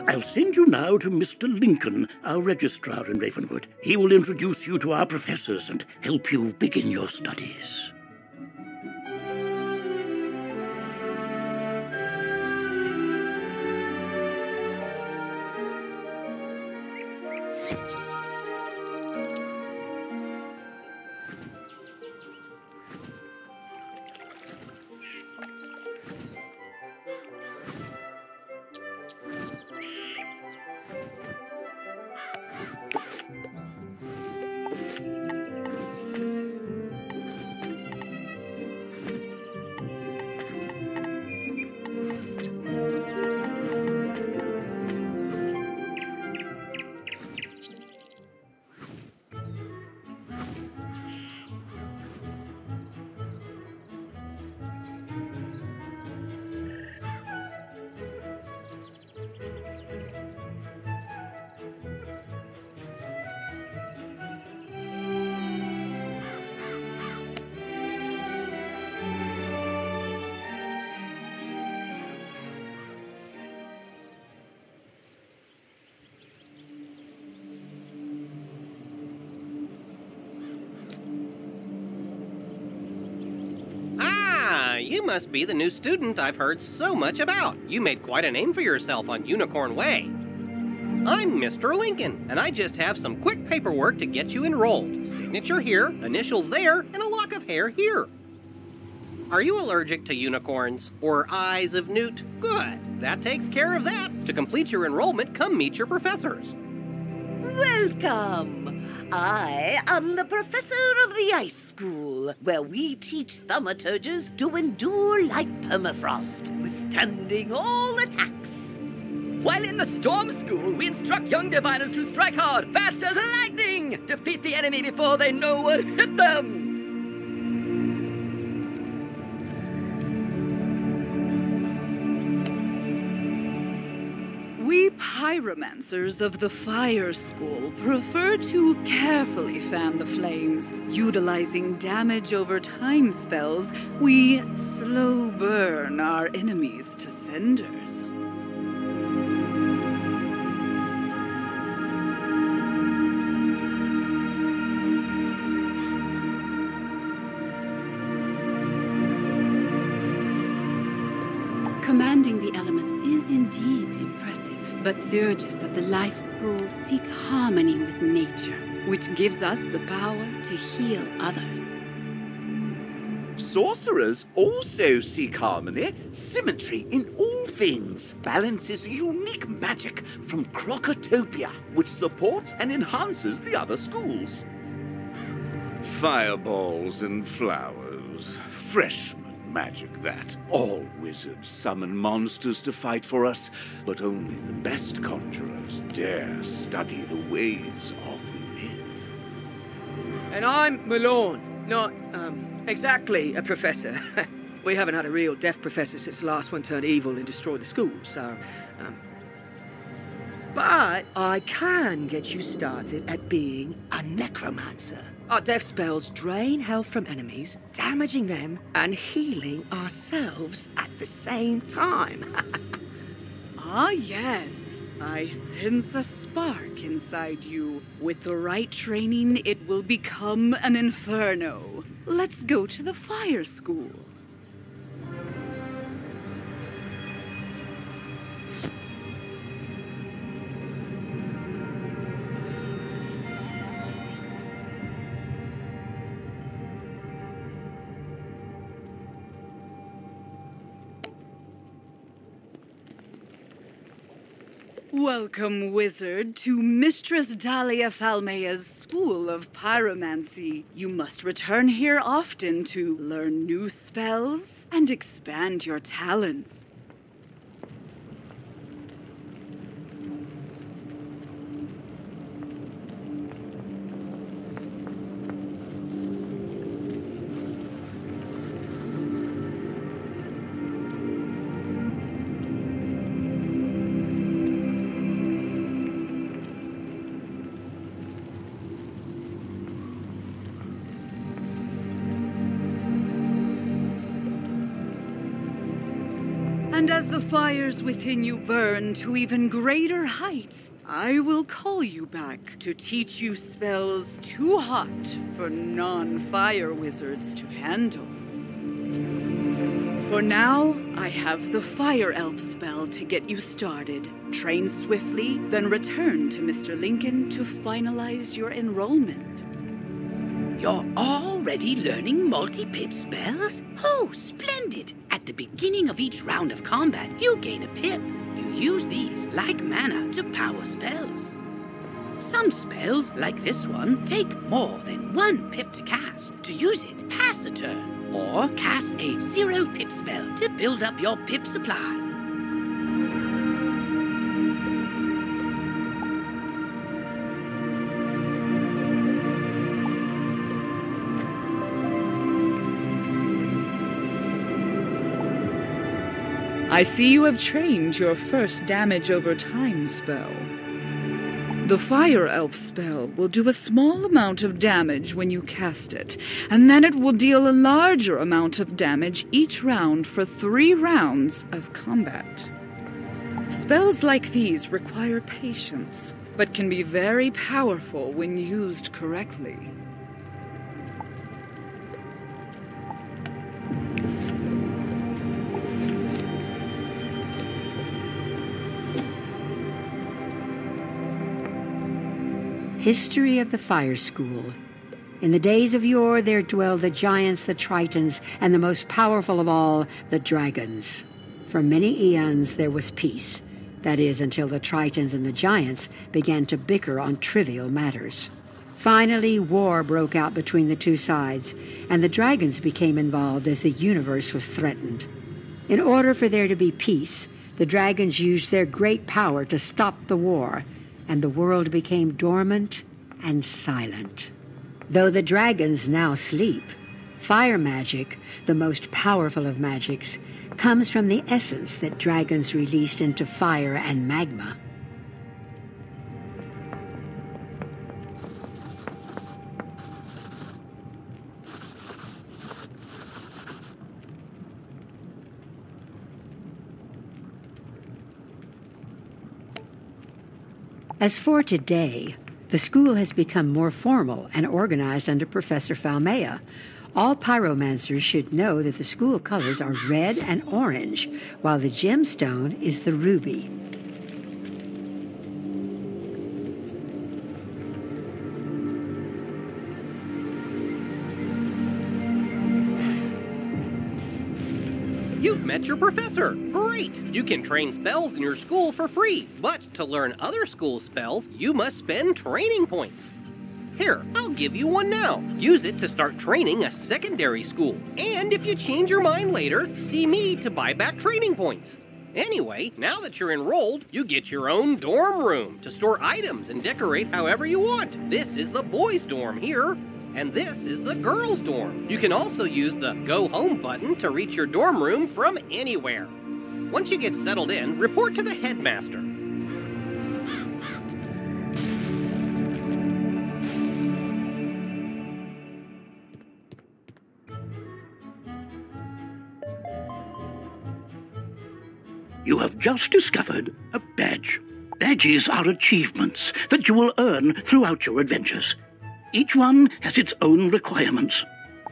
I'll send you now to Mr. Lincoln, our registrar in Ravenrood. He will introduce you to our professors and help you begin your studies. You must be the new student I've heard so much about. You made quite a name for yourself on Unicorn Way. I'm Mr. Lincoln, and I just have some quick paperwork to get you enrolled. Signature here, initials there, and a lock of hair here. Are you allergic to unicorns or eyes of newt? Good, that takes care of that. To complete your enrollment, come meet your professors. Welcome! I am the professor of the Ice School, where we teach thaumaturges to endure like permafrost, withstanding all attacks. While in the Storm School, we instruct young diviners to strike hard, fast as lightning, defeat the enemy before they know what hit them. We pyromancers of the Fire School prefer to carefully fan the flames. Utilizing damage over time spells, we slow burn our enemies to cinders. Commanding the elements is indeed impressive. But Theurgis of the Life School seek harmony with nature, which gives us the power to heal others. Sorcerers also seek harmony, symmetry in all things. Balance is unique magic from Crocotopia, which supports and enhances the other schools. Fireballs and flowers. Freshman magic, that. All wizards summon monsters to fight for us, but only the best conjurers dare study the ways of myth. And I'm Malone, not, exactly a professor. We haven't had a real deaf professor since the last one turned evil and destroyed the school, so, But I can get you started at being a necromancer. Our death spells drain health from enemies, damaging them and healing ourselves at the same time. Ah, yes. I sense a spark inside you. With the right training, it will become an inferno. Let's go to the Fire School. Welcome, wizard, to Mistress Dahlia Falmea's School of Pyromancy. You must return here often to learn new spells and expand your talents. And as the fires within you burn to even greater heights, I will call you back to teach you spells too hot for non-fire wizards to handle. For now, I have the Fire Elf spell to get you started. Train swiftly, then return to Mr. Lincoln to finalize your enrollment. You're already learning multi-pip spells? Oh, splendid! At the beginning of each round of combat, you gain a pip. You use these, like mana, to power spells. Some spells, like this one, take more than 1 pip to cast. To use it, pass a turn, or cast a 0-pip spell to build up your pip supply. I see you have trained your first damage over time spell. The Fire Elf spell will do a small amount of damage when you cast it, and then it will deal a larger amount of damage each round for 3 rounds of combat. Spells like these require patience, but can be very powerful when used correctly. History of the Fire School. In the days of yore there dwell the giants, the Tritons, and the most powerful of all, the dragons. For many eons there was peace. That is, until the Tritons and the giants began to bicker on trivial matters. Finally, war broke out between the two sides, and the dragons became involved as the universe was threatened. In order for there to be peace, the dragons used their great power to stop the war, and the world became dormant and silent. Though the dragons now sleep, fire magic, the most powerful of magics, comes from the essence that dragons released into fire and magma. As for today, the school has become more formal and organized under Professor Falmea. All pyromancers should know that the school colors are red and orange, while the gemstone is the ruby. You've met your professor. Great! You can train spells in your school for free, but to learn other school spells, you must spend training points. Here, I'll give you one now. Use it to start training a secondary school. And if you change your mind later, see me to buy back training points. Anyway, now that you're enrolled, you get your own dorm room to store items and decorate however you want. This is the boys' dorm here. And this is the girls' dorm. You can also use the Go Home button to reach your dorm room from anywhere. Once you get settled in, report to the headmaster. You have just discovered a badge. Badges are achievements that you will earn throughout your adventures. Each one has its own requirements.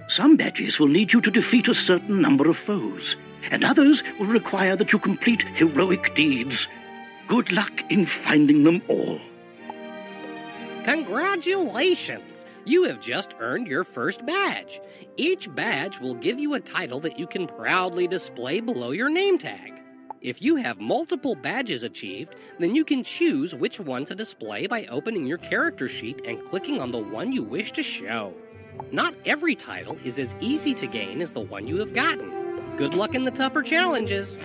Some badges will need you to defeat a certain number of foes, and others will require that you complete heroic deeds. Good luck in finding them all. Congratulations! You have just earned your first badge. Each badge will give you a title that you can proudly display below your name tag. If you have multiple badges achieved, then you can choose which one to display by opening your character sheet and clicking on the one you wish to show. Not every title is as easy to gain as the one you have gotten. Good luck in the tougher challenges.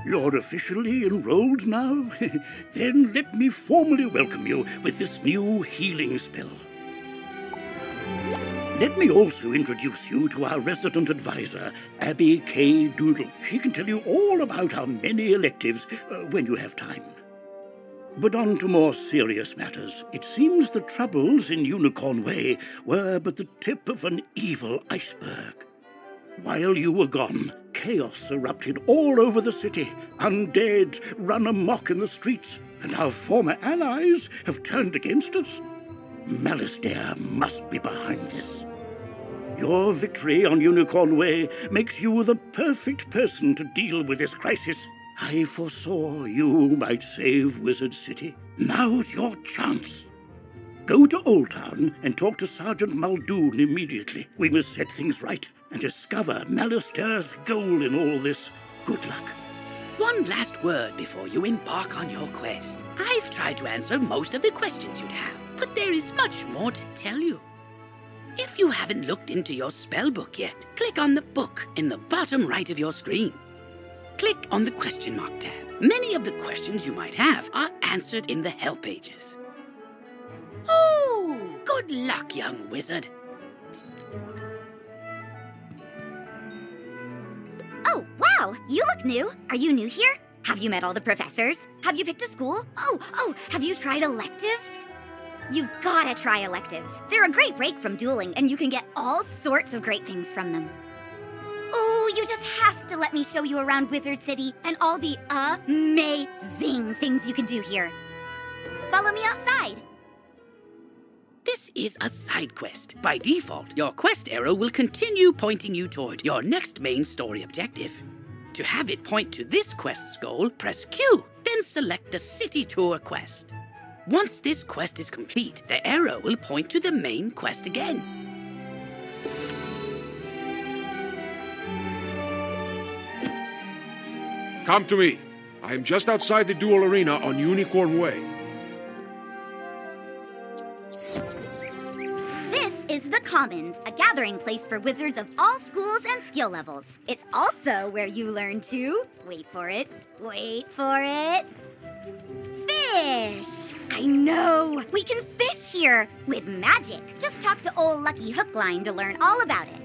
You're officially enrolled now? Then let me formally welcome you with this new healing spell. Let me also introduce you to our resident advisor, Abby K. Doodle. She can tell you all about our many electives when you have time. But on to more serious matters. It seems the troubles in Unicorn Way were but the tip of an evil iceberg. While you were gone, chaos erupted all over the city. Undead run amok in the streets, and our former allies have turned against us. Malastare must be behind this. Your victory on Unicorn Way makes you the perfect person to deal with this crisis. I foresaw you might save Wizard City. Now's your chance. Go to Old Town and talk to Sergeant Muldoon immediately. We must set things right and discover Malastare's goal in all this. Good luck. One last word before you embark on your quest. I've tried to answer most of the questions you'd have, but there is much more to tell you. If you haven't looked into your spellbook yet, click on the book in the bottom right of your screen. Click on the question mark tab. Many of the questions you might have are answered in the help pages. Oh, good luck, young wizard. Oh, wow, you look new. Are you new here? Have you met all the professors? Have you picked a school? Oh, have you tried electives? You've gotta try electives. They're a great break from dueling, and you can get all sorts of great things from them. Oh, you just have to let me show you around Wizard City and all the amazing things you can do here. Follow me outside. This is a side quest. By default, your quest arrow will continue pointing you toward your next main story objective. To have it point to this quest's goal, press Q, then select the City Tour quest. Once this quest is complete, the arrow will point to the main quest again. Come to me. I am just outside the duel arena on Unicorn Way. This is the Commons, a gathering place for wizards of all schools and skill levels. It's also where you learn to, wait for it, fish! I know! We can fish here with magic. Just talk to old Lucky Hookline to learn all about it.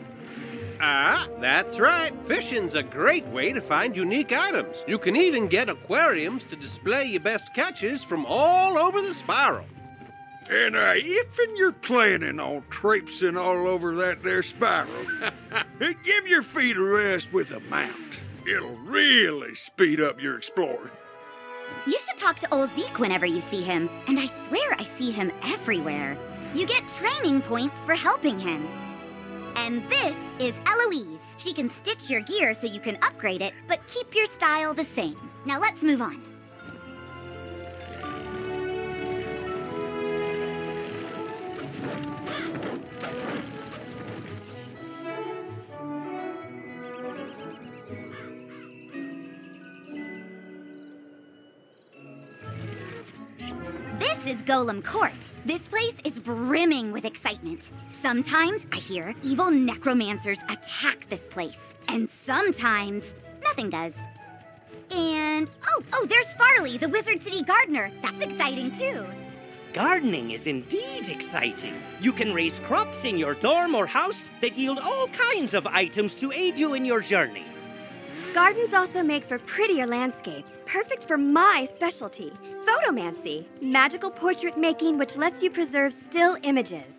Ah, that's right. Fishing's a great way to find unique items. You can even get aquariums to display your best catches from all over the spiral. And if you're planning on traipsing all over that there spiral, give your feet a rest with a mount. It'll really speed up your exploring. You should talk to old Zeke whenever you see him, and I swear I see him everywhere. You get training points for helping him. And this is Eloise. She can stitch your gear so you can upgrade it, but keep your style the same. Now let's move on. This is Golem Court. This place is brimming with excitement. Sometimes, I hear, evil necromancers attack this place. And sometimes, nothing does. And, oh, there's Farley, the Wizard City gardener. That's exciting, too. Gardening is indeed exciting. You can raise crops in your dorm or house that yield all kinds of items to aid you in your journey. Gardens also make for prettier landscapes, perfect for my specialty, photomancy, magical portrait making which lets you preserve still images.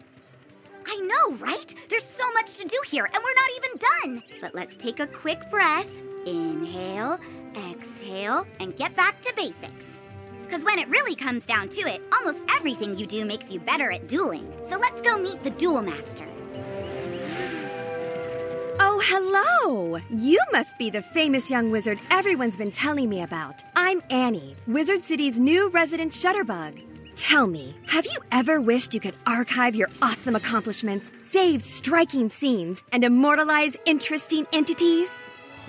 I know, right? There's so much to do here, and we're not even done. But let's take a quick breath. Inhale, exhale, and get back to basics. Because when it really comes down to it, almost everything you do makes you better at dueling. So let's go meet the Duel Master. Oh, hello! You must be the famous young wizard everyone's been telling me about. I'm Annie, Wizard City's new resident shutterbug. Tell me, have you ever wished you could archive your awesome accomplishments, save striking scenes, and immortalize interesting entities?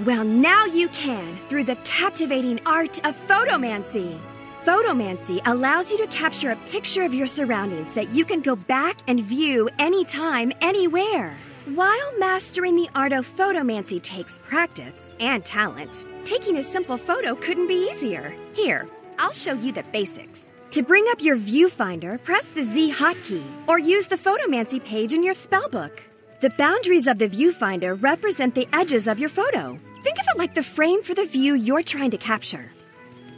Well, now you can through the captivating art of photomancy. Photomancy allows you to capture a picture of your surroundings that you can go back and view anytime, anywhere. While mastering the art of photomancy takes practice and talent, taking a simple photo couldn't be easier. Here, I'll show you the basics. To bring up your viewfinder, press the Z hotkey or use the photomancy page in your spellbook. The boundaries of the viewfinder represent the edges of your photo. Think of it like the frame for the view you're trying to capture.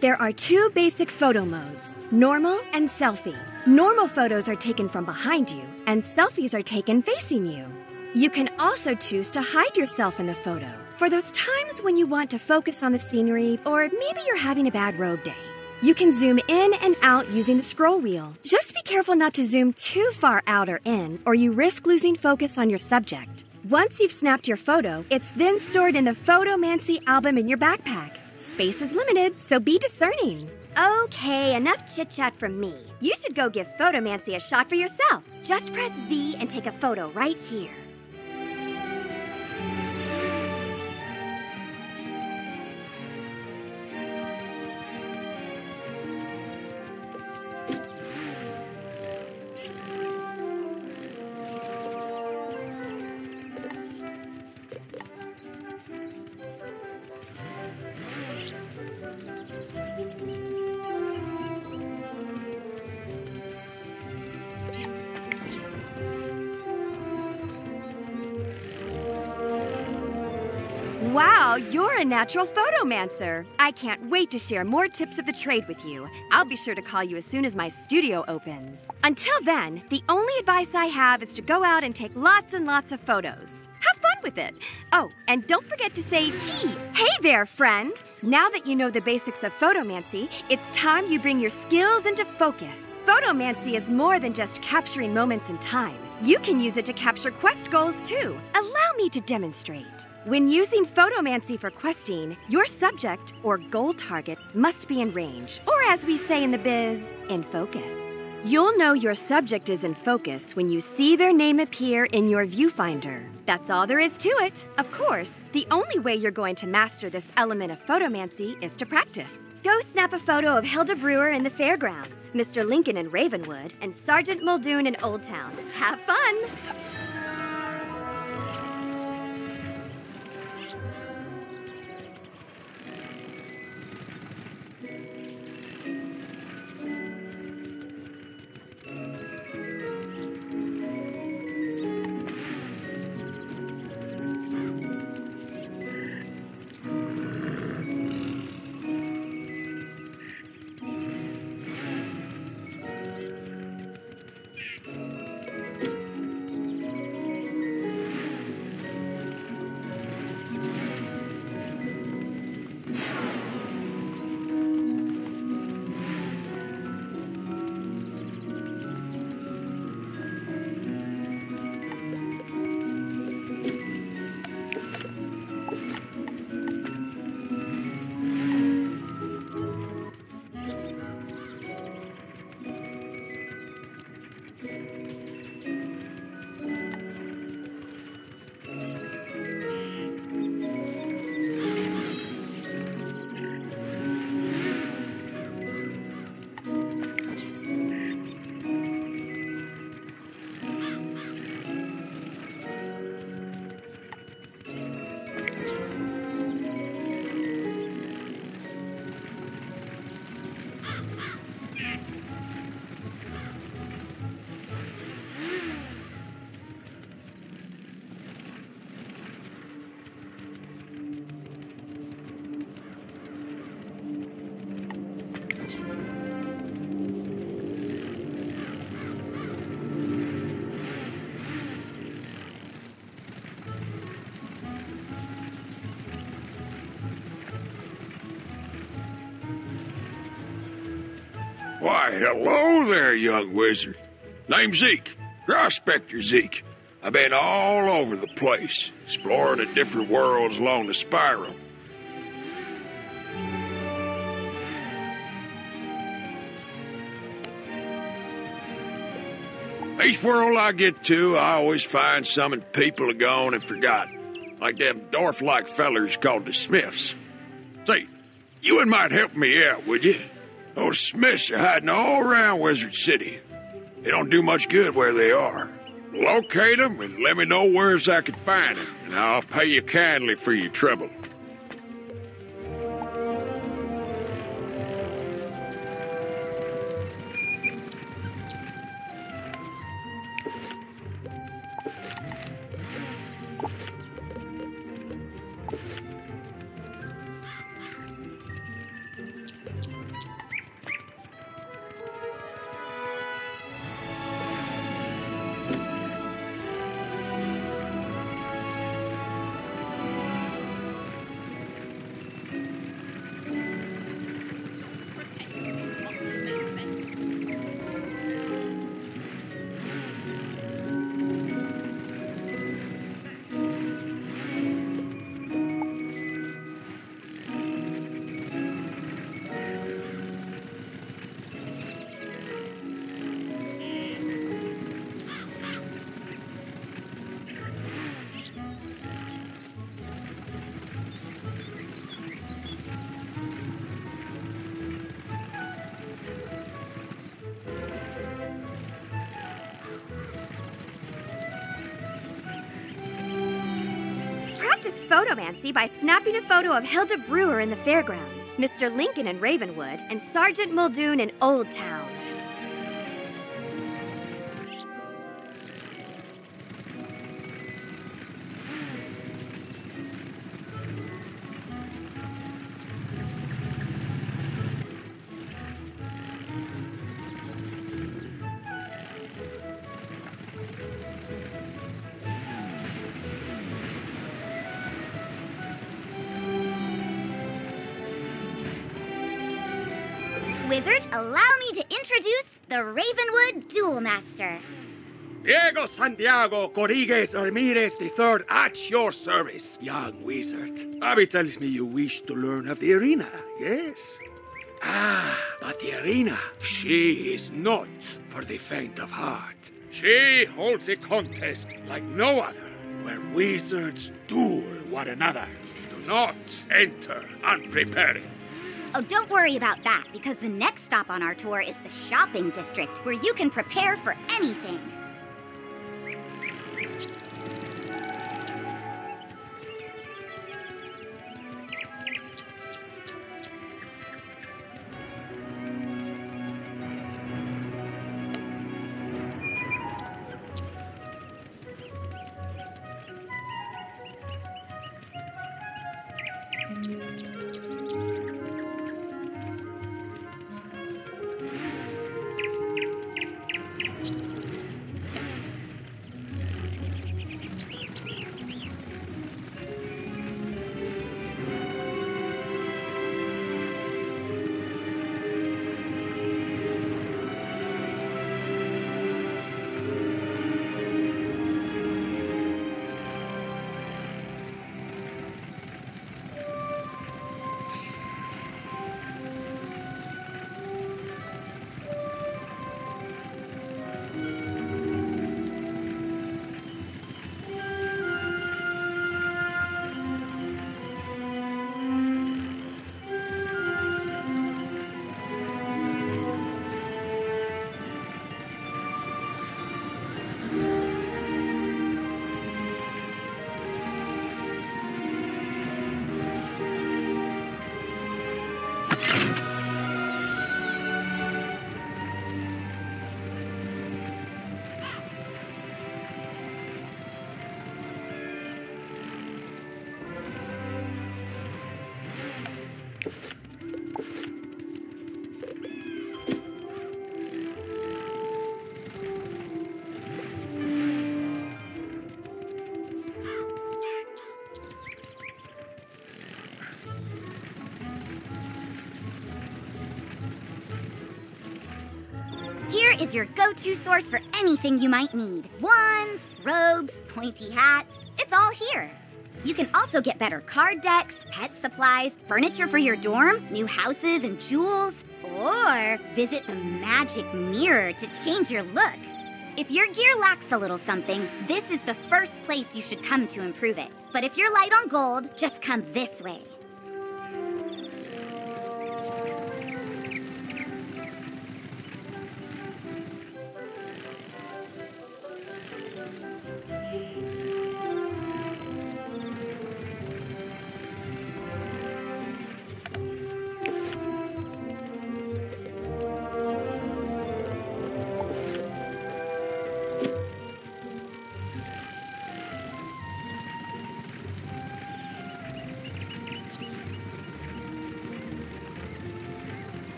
There are two basic photo modes, normal and selfie. Normal photos are taken from behind you, and selfies are taken facing you. You can also choose to hide yourself in the photo for those times when you want to focus on the scenery or maybe you're having a bad road day. You can zoom in and out using the scroll wheel. Just be careful not to zoom too far out or in, or you risk losing focus on your subject. Once you've snapped your photo, it's then stored in the Photomancy album in your backpack. Space is limited, so be discerning. Okay, enough chit-chat from me. You should go give Photomancy a shot for yourself. Just press Z and take a photo right here. Wow, you're a natural photomancer. I can't wait to share more tips of the trade with you. I'll be sure to call you as soon as my studio opens. Until then, the only advice I have is to go out and take lots and lots of photos. Have fun with it. Oh, and don't forget to say, gee, hey there, friend. Now that you know the basics of photomancy, it's time you bring your skills into focus. Photomancy is more than just capturing moments in time. You can use it to capture quest goals, too. Allow me to demonstrate. When using photomancy for questing, your subject, or goal target, must be in range, or as we say in the biz, in focus. You'll know your subject is in focus when you see their name appear in your viewfinder. That's all there is to it. Of course, the only way you're going to master this element of photomancy is to practice. Go snap a photo of Hilda Brewer in the fairgrounds, Mr. Lincoln in Ravenwood, and Sergeant Muldoon in Old Town. Have fun! Why, hello there, young wizard. Name's Zeke, Prospector Zeke. I've been all over the place, exploring the different worlds along the spiral. Each world I get to, I always find something people have gone and forgotten, like them dwarf-like fellers called the Smiths. Say, you might help me out, would you? Those Smiths are hiding all around Wizard City. They don't do much good where they are. Locate him and let me know where's I can find him, and I'll pay you kindly for your trouble. Photomancy by snapping a photo of Hilda Brewer in the fairgrounds, Mr. Lincoln in Ravenwood, and Sergeant Muldoon in Old Town. Wizard, allow me to introduce the Ravenwood Duel Master. Diego Santiago Corrigues Ramirez III at your service, young wizard. Abby tells me you wish to learn of the arena, yes? Ah, but the arena, she is not for the faint of heart. She holds a contest like no other, where wizards duel one another. Do not enter unprepared. Oh, don't worry about that, because the next stop on our tour is the shopping district, where you can prepare for anything. Here is your go-to source for anything you might need. Wands, robes, pointy hats, it's all here. You can also get better card decks, pet supplies, furniture for your dorm, new houses and jewels, or visit the magic mirror to change your look. If your gear lacks a little something, this is the first place you should come to improve it. But if you're light on gold, just come this way.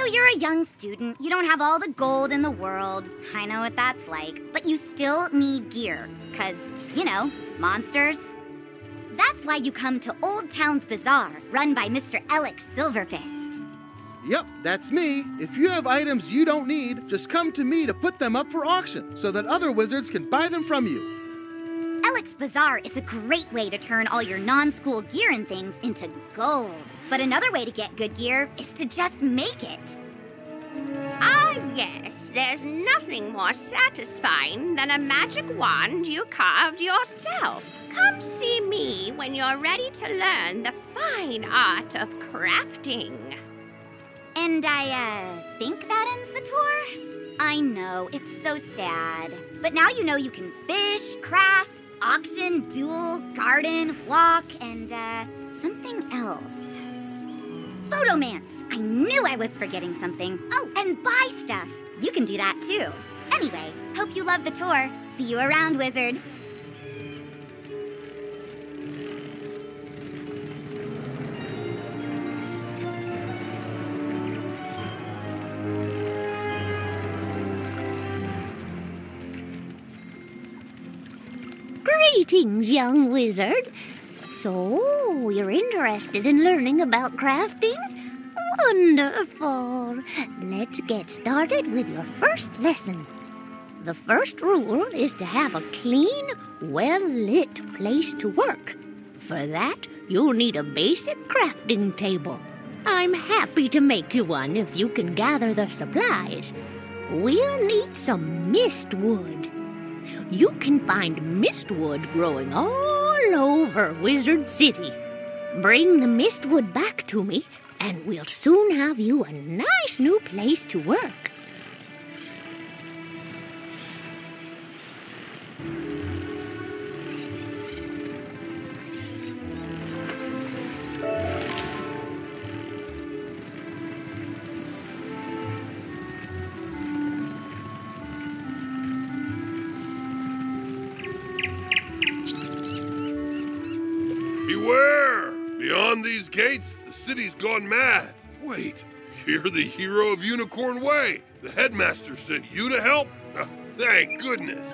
you're a young student. You don't have all the gold in the world. I know what that's like. But you still need gear. 'Cause, you know, monsters. That's why you come to Old Town's Bazaar, run by Mr. Alex Silverfist. Yep, that's me. If you have items you don't need, just come to me to put them up for auction so that other wizards can buy them from you. Alex Bazaar is a great way to turn all your non-school gear and things into gold. But another way to get good gear is to just make it. Ah, yes, there's nothing more satisfying than a magic wand you carved yourself. Come see me when you're ready to learn the fine art of crafting. And I think that ends the tour? I know, it's so sad. But now you know you can fish, craft, auction, duel, garden, walk, and, something else. Photomance! I knew I was forgetting something. Oh, and buy stuff. You can do that, too. Anyway, hope you love the tour. See you around, Wizard. Greetings, young wizard. So, you're interested in learning about crafting? Wonderful. Let's get started with your first lesson. The first rule is to have a clean, well-lit place to work. For that, you'll need a basic crafting table. I'm happy to make you one if you can gather the supplies. We'll need some mistwood. You can find mistwood growing all over Wizard City. Bring the mistwood back to me, and we'll soon have you a nice new place to work. Beware! Beyond these gates, the city's gone mad. Wait, you're the hero of Unicorn Way. The headmaster sent you to help? Thank goodness.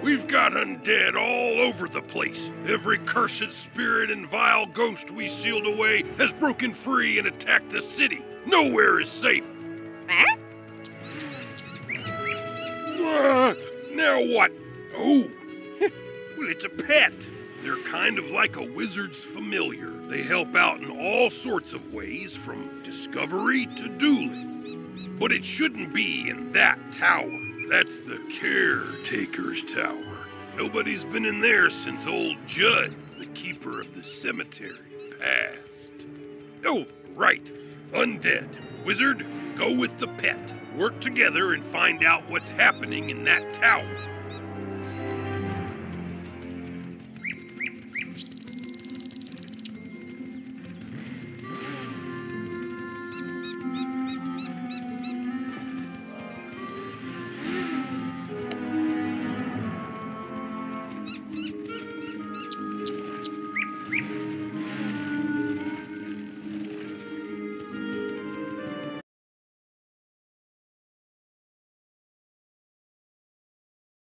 We've got undead all over the place. Every cursed spirit and vile ghost we sealed away has broken free and attacked the city. Nowhere is safe. Huh? Now what? Oh, well, it's a pet. They're kind of like a wizard's familiar. They help out in all sorts of ways, from discovery to dueling. But it shouldn't be in that tower. That's the Caretaker's tower. Nobody's been in there since old Judd, the keeper of the cemetery, passed. Oh, right. Undead. Wizard, go with the pet. Work together and find out what's happening in that tower.